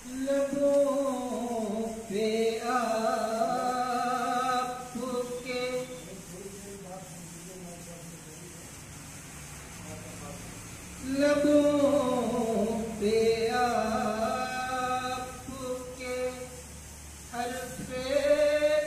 लबों पे आपके लबों पे आपके हर्फ़े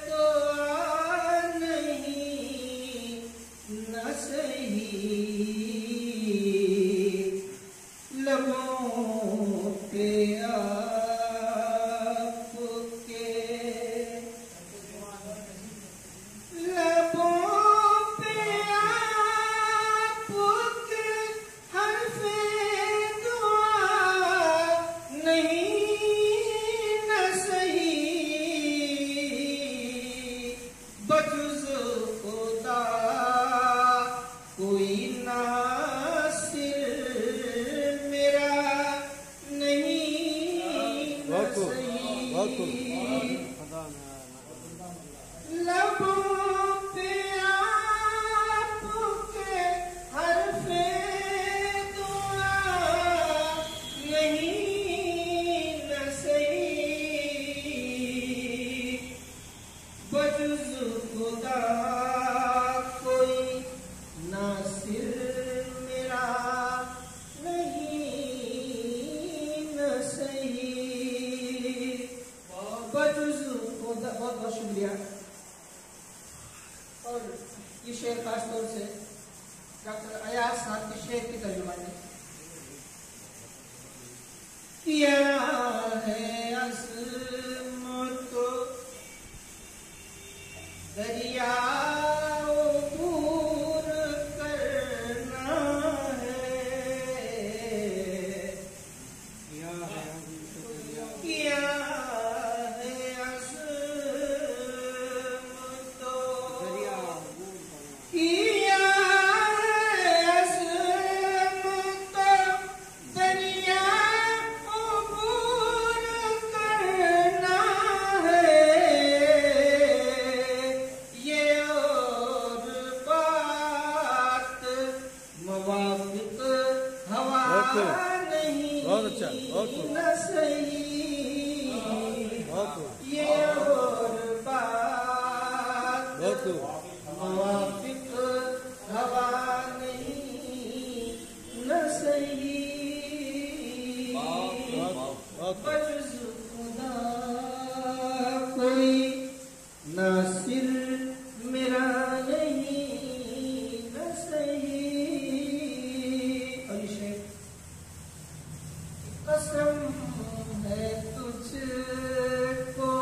दुआ नहीं न सही लबों पे बहुत बहुत शुक्रिया। और ये शेर खास तौर से डॉक्टर अयाज साहब के शेर की तर्जुमा ने किया है। असमत दरिया बहुत अच्छा, बहुत सही ये और बात मुवाफिक हवा नहीं न सही बजुज़ खुदा कोई नासिर मेरा नहीं न सही। कसम है तुझको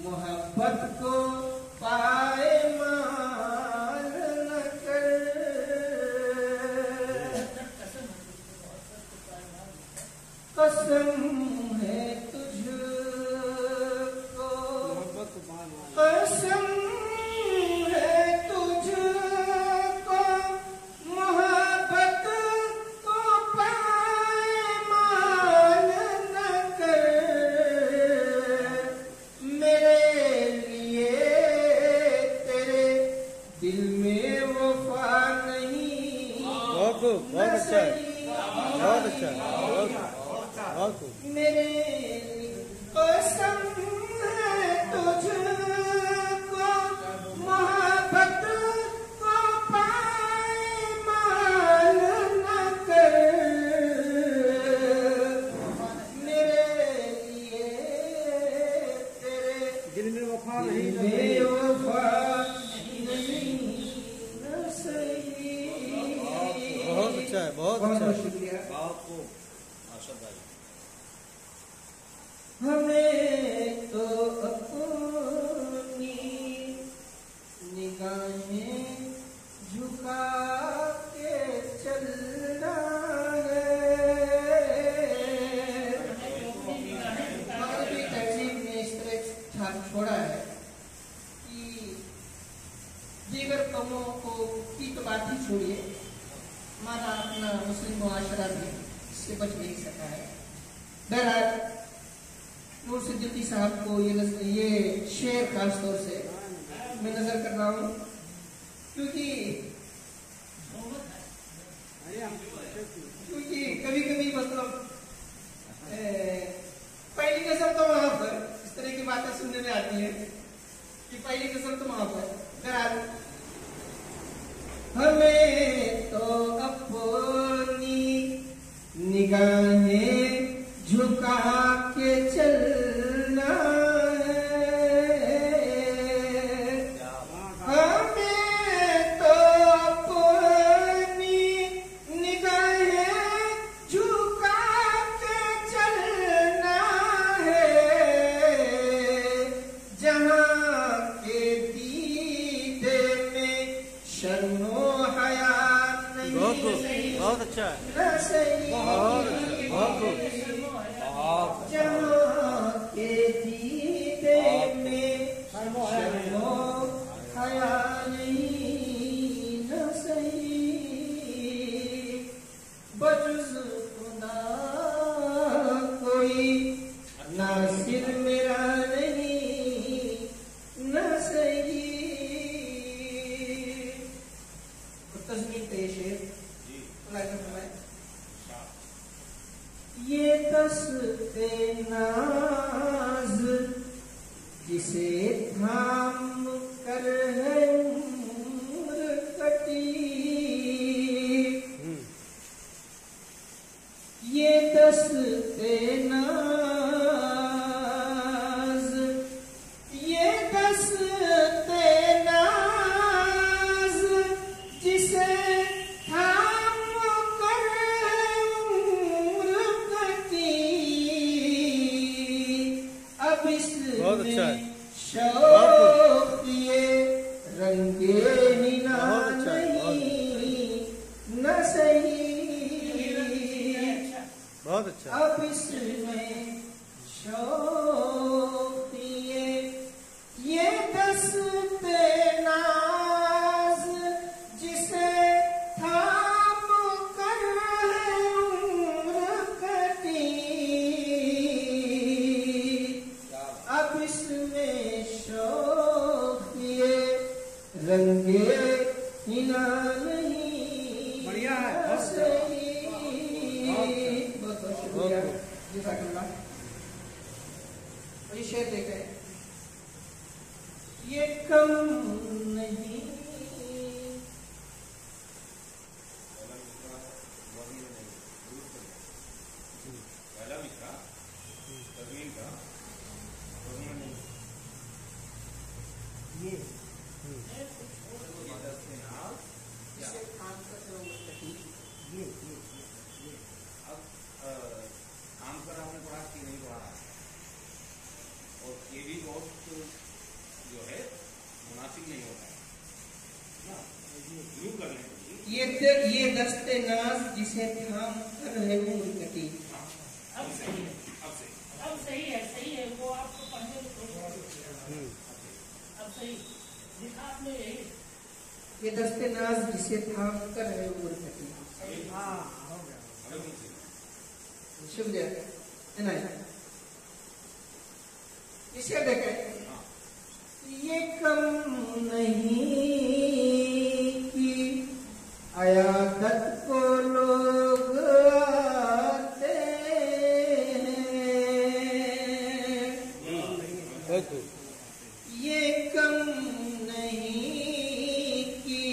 मोहब्बत को पाए मान न कर। कसम है तुझको कसम है तुझको मोहब्बत को पाए मान न कर। मेरे लिए तेरे दिल में वफा नहीं। बहुत अच्छा, बहुत अच्छा, बहुत मेरे कसम है तुझको मोहब्बत को पाए मान न कर। मेरे लिए तेरे दिल में वफा नहीं न सही। बहुत अच्छा है, बहुत अच्छा, शुक्रिया। हमें तो अपनी निगाहें झुका के चलना है। मगरबी तहजीब ने इस तरह छोड़ा है कि दीगर कौमों की तो बात ही छोड़िए, हमारा अपना मुस्लिम मुआशरा भी इससे बच नहीं सका है। बहरहाल नूर सिद्दीकी साहब को ये शेर खास तौर से मैं नजर कर रहा हूँ, क्योंकि कभी कभी मतलब पहली कसम तुम आप है करा दो। हमें तो अपनी निगाहें झुका के चलना है, हमें तो अपनी निगाहें झुका के चलना है, जहाँ के दीदे में शर्मो हया नहीं। बहुत अच्छा है, जहाँ के दीदे में शर्मो हया नहीं न सही, बजुज़ खुदा कोई नासिर मेरा नहीं न सही। तस्मीर पेश है ये दस्ते नाज जिसे थाम कर है उम्र कटी, ये दस्ते नाज, ये दस्ते नाज जिसे थाम कर उम्र कटी, अब बहुत अच्छा है, शौक ये रंगे हिना नहीं न सही, बहुत अच्छा। अब इसमें शौक ये दस्ते नाज जिसे थाम कर उम्र कटी, अब इसमें शौक ये रंगे हिना नहीं। बढ़िया है, सही। बहुत बहुत शुक्रिया, जज़ाकल्लाह। और ये शेर देखें, ये कम नहीं ये दस्ते नाज जिसे थाम कर है उम्र कटी। अब सही है, अब सही है वो आपको पढ़ने में अब सही लिखा आपने यही। ये दस्ते नाज जिसे थाम कर है उम्र कटी। हाँ हो गया। शुक्रिया। इसे देखें, ये कम नहीं कि अयादत को लोग आते हैं, ये कम नहीं कि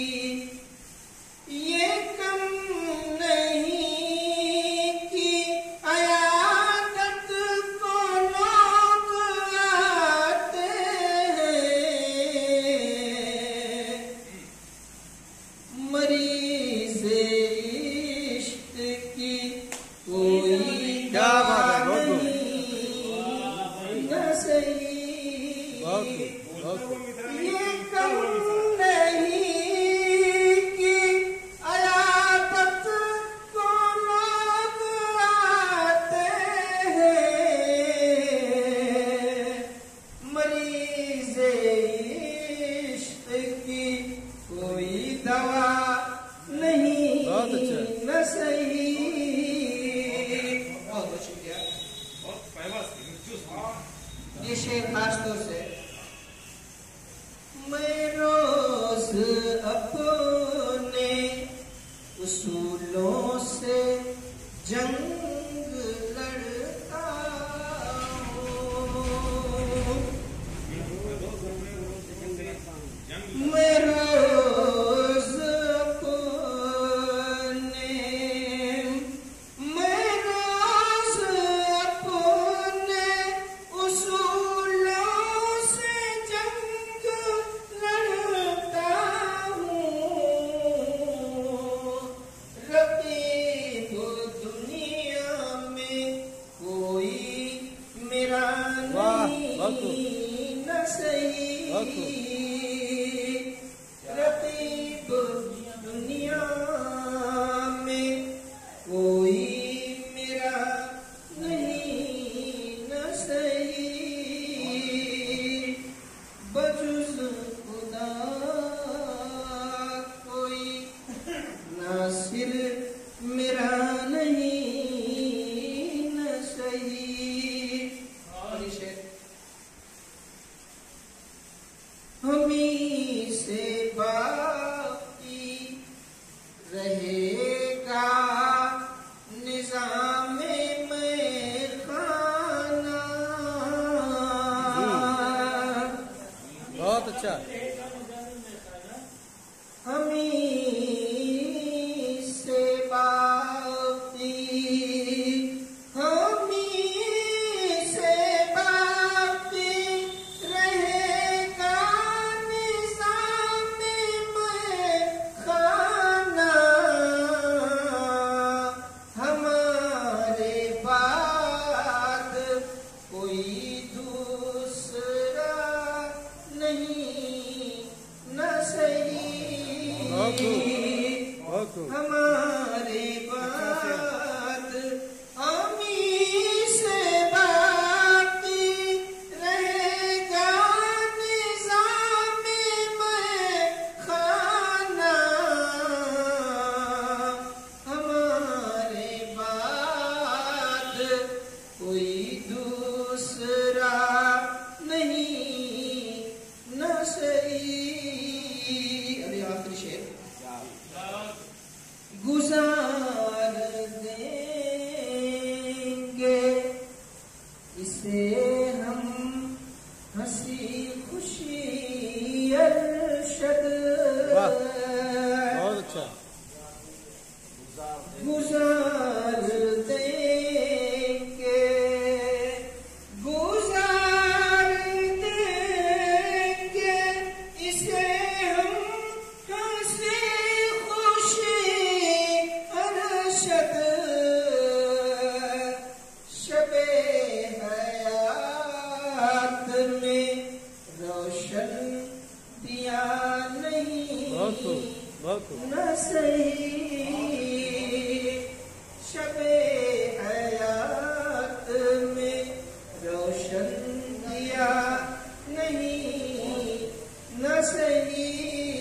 ये कम नहीं कि अयादत को लोग आते हैं, मरीज़ इश्क की कोई दवा नहीं न सही। ये कम नहीं कि अयादत को लोग आते हैं, मरीज़ इश्क की कोई दवा नहीं न सही। बहुत बहुत शुक्रिया। ये शेर खास तौर से मैं रोज अपने उसूलों से जंग लड़ता हूँ, न सही रकीब दुनिया में कोई मेरा नहीं न सही बजुज़ खुदा कोई नासिर मेरा नहीं न सही। हमी से बाकी रहेगा निज़ामे में खाना। बहुत अच्छा। हमी से बाकी रहेगा निज़ामे में खाना। हमारे बाद कोई दूसरा नहीं न सही हमारे बाद हमी से बाकी रहेगा निज़ामे में खाना। हमारे बाद कोई दूसरा नहीं न सही। अभी आखिरी शेर गुजार देंगे इसे हम हंसी खुशी अरशद। बहुत अच्छा। गुजार देंगे इसे हम हंसी खुशी अरशद। शबे हयात में रोशन दिया नहीं न सही शबे हयात में रोशन दिया नहीं न सही।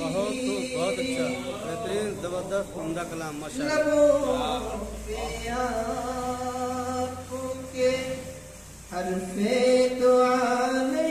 बहुत अच्छा, बेहतरीन, जबरदस्त, उम्दा कलाम, माशाअल्लाह। लबों पे आँखों के हरफ़े दुआ नहीं